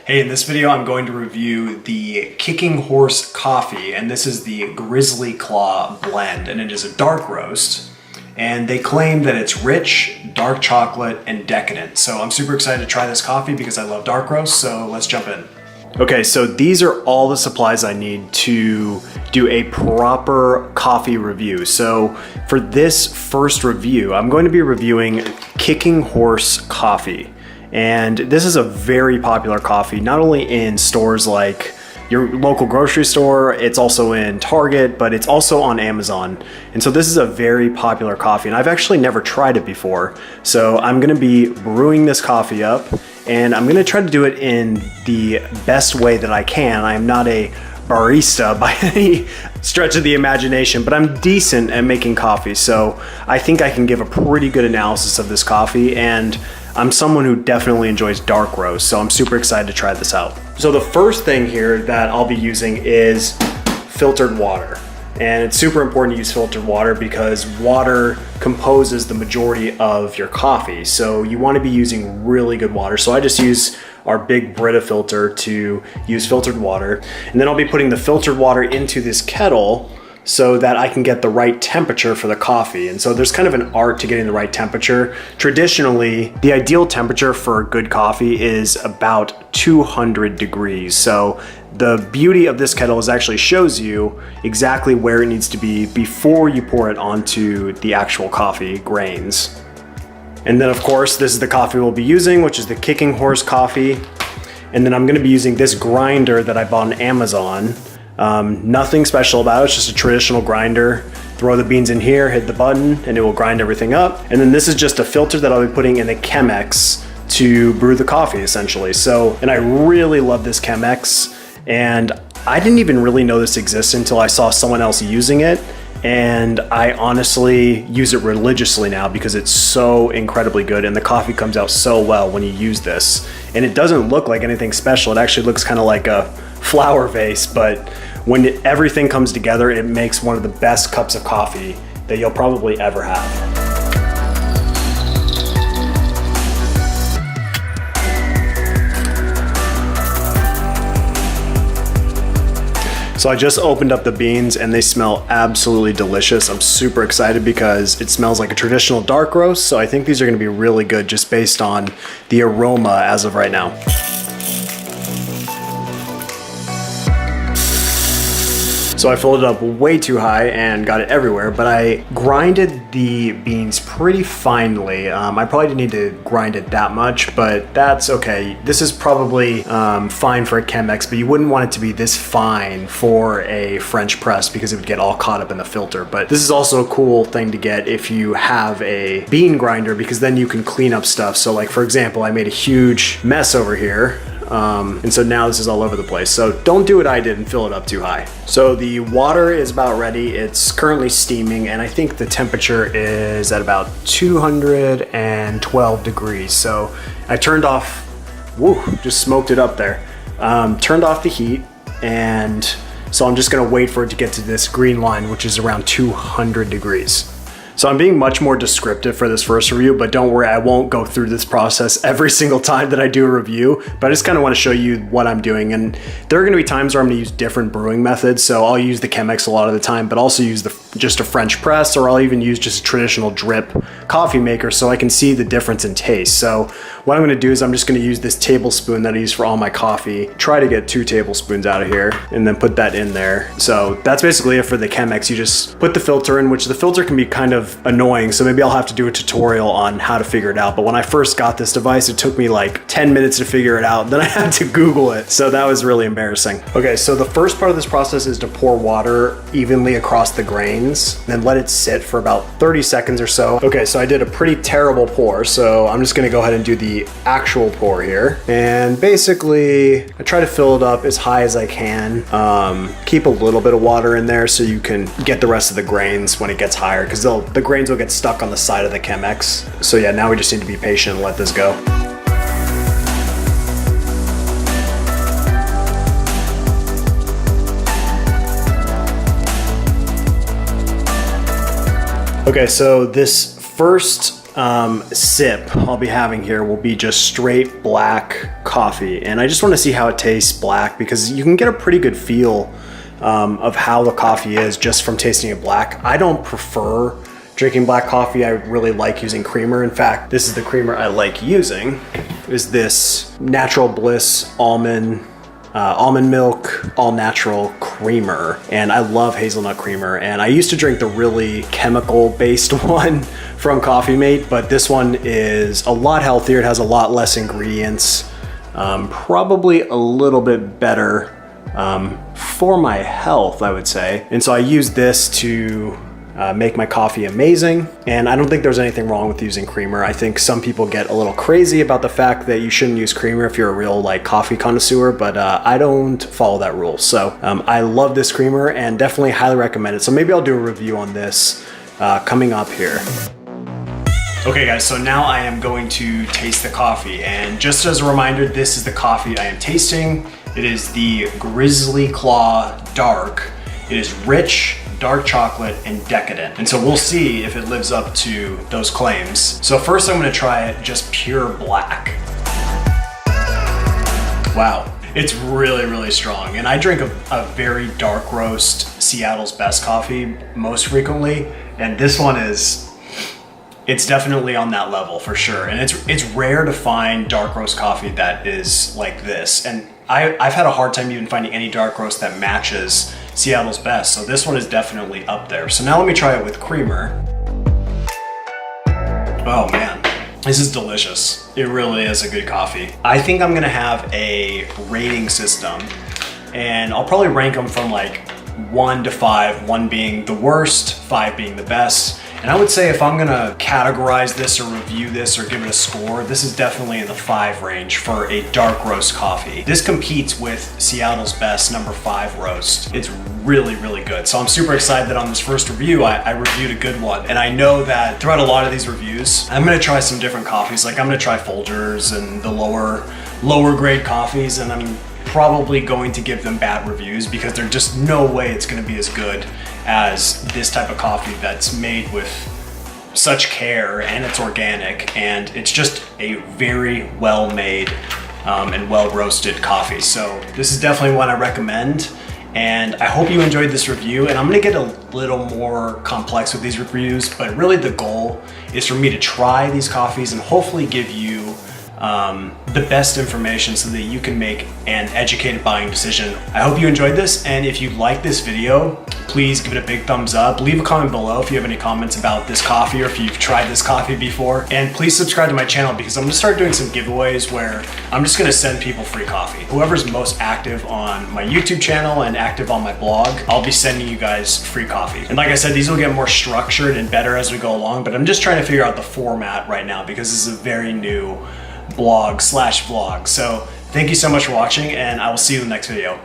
Hey, in this video I'm going to review the Kicking Horse coffee, and this is the Grizzly Claw blend, and it is a dark roast. And they claim that it's rich, dark chocolate, and decadent. So I'm super excited to try this coffee because I love dark roast, so let's jump in. Okay, so these are all the supplies I need to do a proper coffee review. So for this first review, I'm going to be reviewing Kicking Horse coffee. And this is a very popular coffee, not only in stores like your local grocery store, it's also in Target, but it's also on Amazon. And so this is a very popular coffee, and I've actually never tried it before. So I'm gonna be brewing this coffee up, and I'm gonna try to do it in the best way that I can. I am not a barista by any stretch of the imagination, but I'm decent at making coffee. So I think I can give a pretty good analysis of this coffee, and I'm someone who definitely enjoys dark roast, so I'm super excited to try this out. So the first thing here that I'll be using is filtered water. And it's super important to use filtered water because water composes the majority of your coffee. So you want to be using really good water. So I just use our big Brita filter to use filtered water. And then I'll be putting the filtered water into this kettle so that I can get the right temperature for the coffee. And so there's kind of an art to getting the right temperature. Traditionally, the ideal temperature for good coffee is about 200 degrees. So the beauty of this kettle is actually shows you exactly where it needs to be before you pour it onto the actual coffee grains. And then of course, this is the coffee we'll be using, which is the Kicking Horse coffee. And then I'm gonna be using this grinder that I bought on Amazon. Nothing special about it, it's just a traditional grinder. Throw the beans in here, hit the button, and it will grind everything up. And then this is just a filter that I'll be putting in the Chemex to brew the coffee essentially. So, and I really love this Chemex, and I didn't even really know this exists until I saw someone else using it. And I honestly use it religiously now because it's so incredibly good, and the coffee comes out so well when you use this. And it doesn't look like anything special. It actually looks kind of like a flower vase, but when everything comes together, it makes one of the best cups of coffee that you'll probably ever have. So I just opened up the beans and they smell absolutely delicious. I'm super excited because it smells like a traditional dark roast. So I think these are gonna be really good just based on the aroma as of right now. So I filled it up way too high and got it everywhere, but I grinded the beans pretty finely. I probably didn't need to grind it that much, but that's okay. This is probably fine for a Chemex, but you wouldn't want it to be this fine for a French press because it would get all caught up in the filter. But this is also a cool thing to get if you have a bean grinder, because then you can clean up stuff. So like, for example, I made a huge mess over here. And so now this is all over the place. So don't do what I did and fill it up too high. So the water is about ready. It's currently steaming, and I think the temperature is at about 212 degrees. So I turned off, just smoked it up there. Turned off the heat, and so I'm just gonna wait for it to get to this green line, which is around 200 degrees. So I'm being much more descriptive for this first review, but don't worry, I won't go through this process every single time that I do a review, but I just kind of want to show you what I'm doing. And there are going to be times where I'm going to use different brewing methods. So I'll use the Chemex a lot of the time, but also use just a French press, or I'll even use just a traditional drip coffee maker so I can see the difference in taste. So what I'm going to do is I'm just going to use this tablespoon that I use for all my coffee, try to get 2 tablespoons out of here, and then put that in there. So that's basically it for the Chemex. You just put the filter in, which the filter can be kind of annoying, so maybe I'll have to do a tutorial on how to figure it out. But when I first got this device, it took me like 10 minutes to figure it out. Then I had to Google it, so that was really embarrassing. Okay, so the first part of this process is to pour water evenly across the grains, then let it sit for about 30 seconds or so. Okay, so I did a pretty terrible pour, so I'm just gonna go ahead and do the actual pour here. And basically, I try to fill it up as high as I can. Keep a little bit of water in there so you can get the rest of the grains when it gets higher, because the grains will get stuck on the side of the Chemex. So yeah, now we just need to be patient and let this go. Okay, so this first sip I'll be having here will be just straight black coffee. And I just want to see how it tastes black, because you can get a pretty good feel of how the coffee is just from tasting it black. I don't prefer drinking black coffee. I really like using creamer. In fact, this is the creamer I like using, is this Natural Bliss almond milk all natural creamer. And I love hazelnut creamer. And I used to drink the really chemical based one from Coffee Mate, but this one is a lot healthier. It has a lot less ingredients, probably a little bit better for my health, I would say. And so I use this to make my coffee amazing. And I don't think there's anything wrong with using creamer. I think some people get a little crazy about the fact that you shouldn't use creamer if you're a real like coffee connoisseur, but I don't follow that rule. So I love this creamer and definitely highly recommend it. So maybe I'll do a review on this coming up here. Okay guys, so now I am going to taste the coffee. And just as a reminder, this is the coffee I am tasting. It is the Grizzly Claw Dark. It is rich, dark chocolate, and decadent. And so we'll see if it lives up to those claims. So first I'm gonna try it just pure black. Wow, it's really, really strong. And I drink a very dark roast Seattle's Best coffee most frequently. And this one it's definitely on that level for sure. And it's rare to find dark roast coffee that is like this. And I've had a hard time even finding any dark roast that matches Seattle's Best. So this one is definitely up there. So now let me try it with creamer. Oh man, this is delicious. It really is a good coffee. I think I'm gonna have a rating system, and I'll probably rank them from like 1 to 5, 1 being the worst, 5 being the best. And I would say if I'm gonna categorize this or review this or give it a score, this is definitely in the 5 range for a dark roast coffee. This competes with Seattle's Best number 5 roast. It's really, really good. So I'm super excited that on this first review, I reviewed a good one. And I know that throughout a lot of these reviews, I'm gonna try some different coffees. Like I'm gonna try Folgers and the lower grade coffees, and I'm probably going to give them bad reviews because there's just no way it's going to be as good as this type of coffee that's made with such care, and it's organic, and it's just a very well made and well roasted coffee. So this is definitely one I recommend, and I hope you enjoyed this review. And I'm going to get a little more complex with these reviews, but really the goal is for me to try these coffees and hopefully give you the best information so that you can make an educated buying decision. I hope you enjoyed this, and if you like this video, please give it a big thumbs up. Leave a comment below if you have any comments about this coffee or if you've tried this coffee before. And please subscribe to my channel, because I'm gonna start doing some giveaways where I'm just gonna send people free coffee. Whoever's most active on my YouTube channel and active on my blog, I'll be sending you guys free coffee. And like I said, these will get more structured and better as we go along, but I'm just trying to figure out the format right now because this is a very new blog/vlog. So thank you so much for watching, and I will see you in the next video.